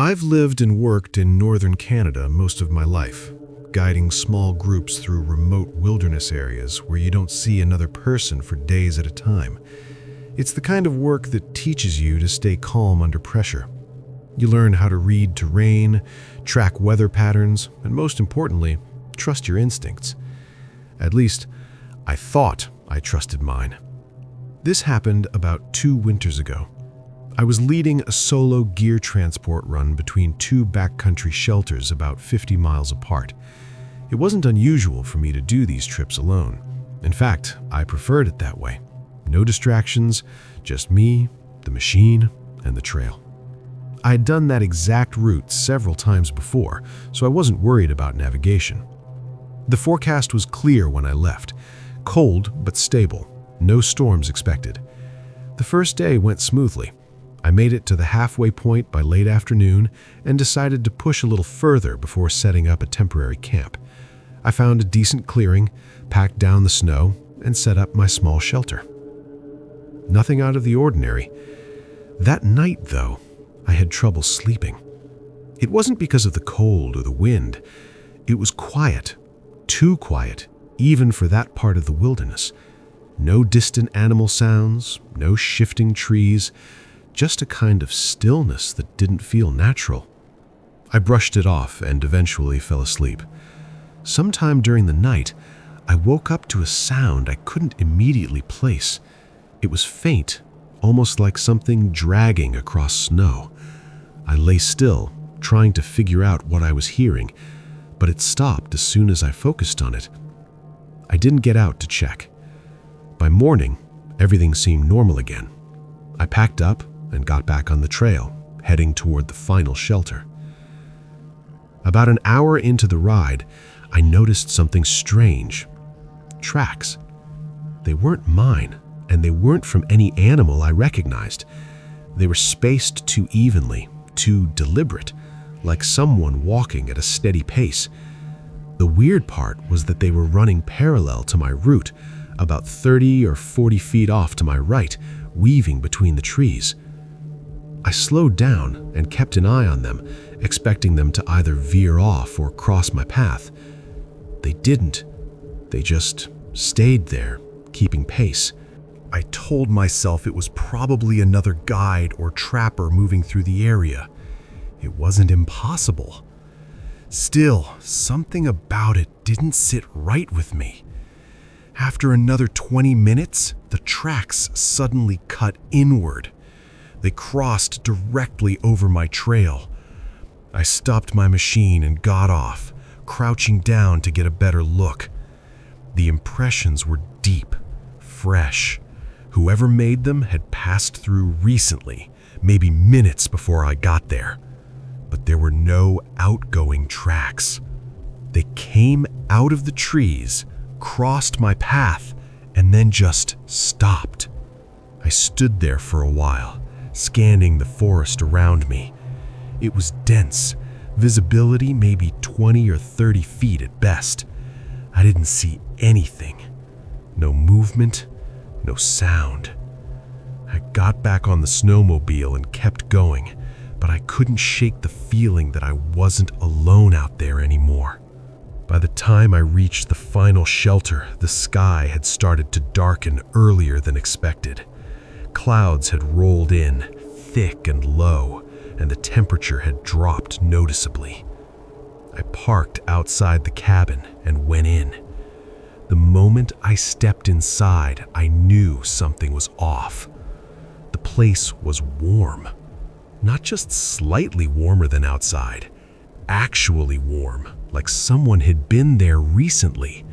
I've lived and worked in northern Canada most of my life, guiding small groups through remote wilderness areas where you don't see another person for days at a time. It's the kind of work that teaches you to stay calm under pressure. You learn how to read terrain, track weather patterns, and most importantly, trust your instincts. At least, I thought I trusted mine. This happened about 2 winters ago. I was leading a solo gear transport run between 2 backcountry shelters about 50 miles apart. It wasn't unusual for me to do these trips alone. In fact, I preferred it that way. No distractions, just me, the machine, and the trail. I had done that exact route several times before, so I wasn't worried about navigation. The forecast was clear when I left. Cold but stable, no storms expected. The first day went smoothly. I made it to the halfway point by late afternoon and decided to push a little further before setting up a temporary camp. I found a decent clearing, packed down the snow, and set up my small shelter. Nothing out of the ordinary. That night, though, I had trouble sleeping. It wasn't because of the cold or the wind. It was quiet, too quiet, even for that part of the wilderness. No distant animal sounds, no shifting trees, just a kind of stillness that didn't feel natural. I brushed it off and eventually fell asleep. Sometime during the night, I woke up to a sound I couldn't immediately place. It was faint, almost like something dragging across snow. I lay still, trying to figure out what I was hearing, but it stopped as soon as I focused on it. I didn't get out to check. By morning, everything seemed normal again. I packed up and got back on the trail, heading toward the final shelter. About an hour into the ride, I noticed something strange. Tracks. They weren't mine, and they weren't from any animal I recognized. They were spaced too evenly, too deliberate, like someone walking at a steady pace. The weird part was that they were running parallel to my route, about 30 or 40 feet off to my right, weaving between the trees. I slowed down and kept an eye on them, expecting them to either veer off or cross my path. They didn't. They just stayed there, keeping pace. I told myself it was probably another guide or trapper moving through the area. It wasn't impossible. Still, something about it didn't sit right with me. After another 20 minutes, the tracks suddenly cut inward. They crossed directly over my trail. I stopped my machine and got off, crouching down to get a better look. The impressions were deep, fresh. Whoever made them had passed through recently, maybe minutes before I got there. But there were no outgoing tracks. They came out of the trees, crossed my path, and then just stopped. I stood there for a while, scanning the forest around me. It was dense, visibility maybe 20 or 30 feet at best. I didn't see anything. No movement, no sound. I got back on the snowmobile and kept going, but I couldn't shake the feeling that I wasn't alone out there anymore. By the time I reached the final shelter, the sky had started to darken earlier than expected. Clouds had rolled in, thick and low, and the temperature had dropped noticeably. I parked outside the cabin and went in. The moment I stepped inside, I knew something was off. The place was warm. Not just slightly warmer than outside, actually warm, like someone had been there recently.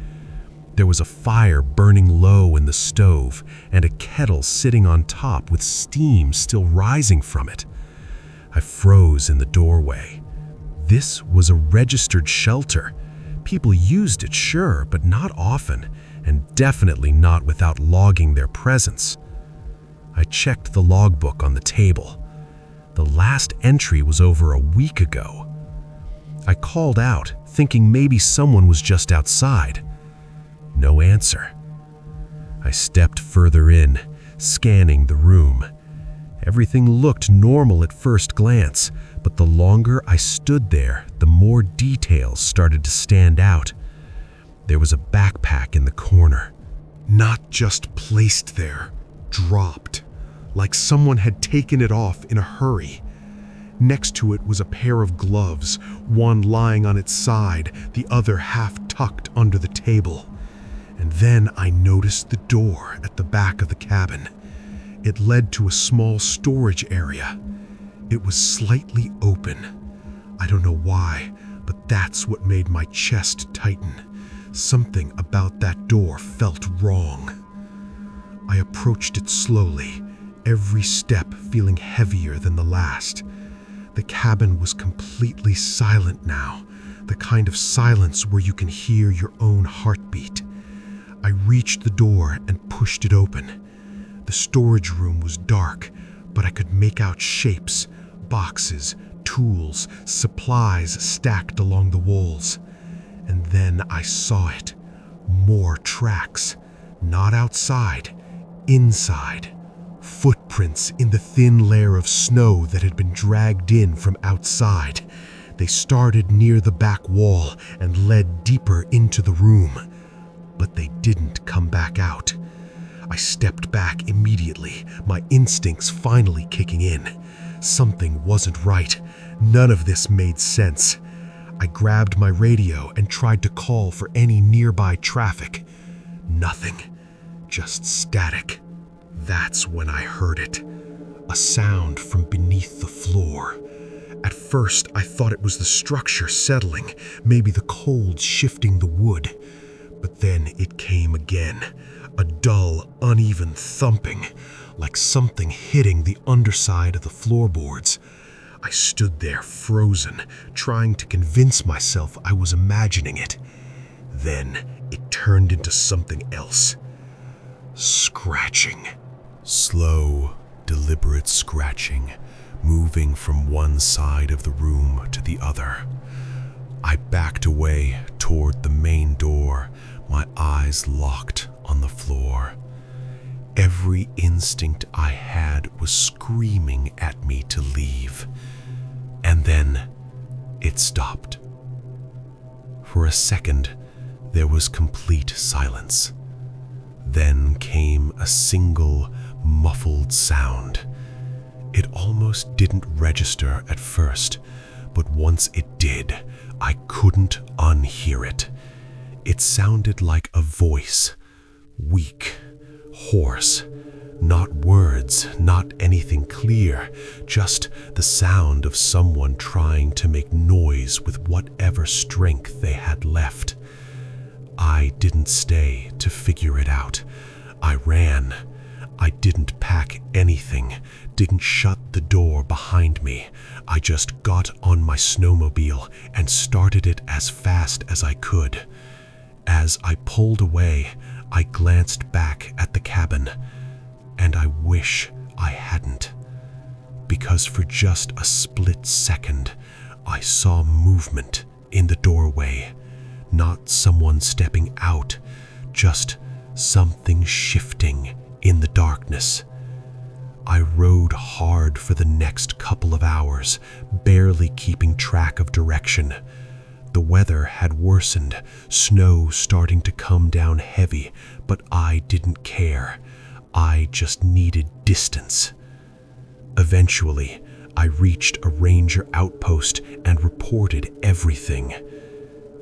There was a fire burning low in the stove and a kettle sitting on top with steam still rising from it. I froze in the doorway. This was a registered shelter. People used it, sure, but not often, and definitely not without logging their presence. I checked the logbook on the table. The last entry was over a week ago. I called out, thinking maybe someone was just outside. No answer. I stepped further in, scanning the room. Everything looked normal at first glance, but the longer I stood there, the more details started to stand out. There was a backpack in the corner, not just placed there, dropped, like someone had taken it off in a hurry. Next to it was a pair of gloves, one lying on its side, the other half tucked under the table. And then I noticed the door at the back of the cabin. It led to a small storage area. It was slightly open. I don't know why, but that's what made my chest tighten. Something about that door felt wrong. I approached it slowly, every step feeling heavier than the last. The cabin was completely silent now, the kind of silence where you can hear your own heartbeat. I reached the door and pushed it open. The storage room was dark, but I could make out shapes, boxes, tools, supplies stacked along the walls. And then I saw it. More tracks. Not outside, inside. Footprints in the thin layer of snow that had been dragged in from outside. They started near the back wall and led deeper into the room. But they didn't come back out. I stepped back immediately, my instincts finally kicking in. Something wasn't right. None of this made sense. I grabbed my radio and tried to call for any nearby traffic. Nothing. Just static. That's when I heard it. A sound from beneath the floor. At first, I thought it was the structure settling, maybe the cold shifting the wood. But then it came again, a dull, uneven thumping, like something hitting the underside of the floorboards. I stood there frozen, trying to convince myself I was imagining it. Then it turned into something else. Scratching. Slow, deliberate scratching, moving from one side of the room to the other. I backed away toward the main door, my eyes locked on the floor. Every instinct I had was screaming at me to leave. And then it stopped. For a second, there was complete silence. Then came a single, muffled sound. It almost didn't register at first, but once it did, I couldn't unhear it. It sounded like a voice, weak, hoarse, not words, not anything clear, just the sound of someone trying to make noise with whatever strength they had left. I didn't stay to figure it out. I ran. I didn't pack anything, didn't shut the door behind me. I just got on my snowmobile and started it as fast as I could. As I pulled away, I glanced back at the cabin, and I wish I hadn't. Because for just a split second, I saw movement in the doorway. Not someone stepping out, just something shifting in the darkness. I rode hard for the next couple of hours, barely keeping track of direction. The weather had worsened, snow starting to come down heavy, but I didn't care. I just needed distance. Eventually, I reached a ranger outpost and reported everything.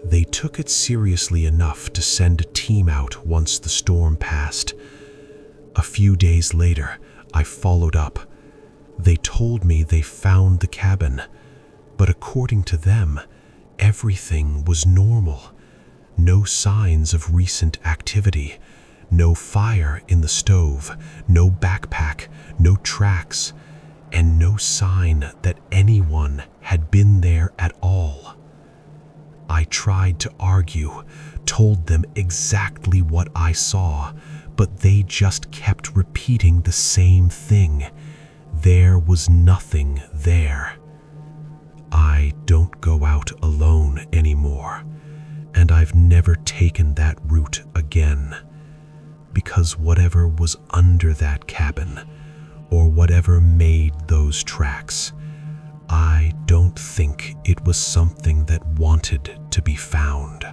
They took it seriously enough to send a team out once the storm passed. A few days later, I followed up. They told me they found the cabin, but according to them, everything was normal. No signs of recent activity, no fire in the stove, no backpack, no tracks, and no sign that anyone had been there at all. I tried to argue, told them exactly what I saw, but they just kept repeating the same thing. There was nothing there. I don't go out alone anymore, and I've never taken that route again, because whatever was under that cabin, or whatever made those tracks, I don't think it was something that wanted to be found.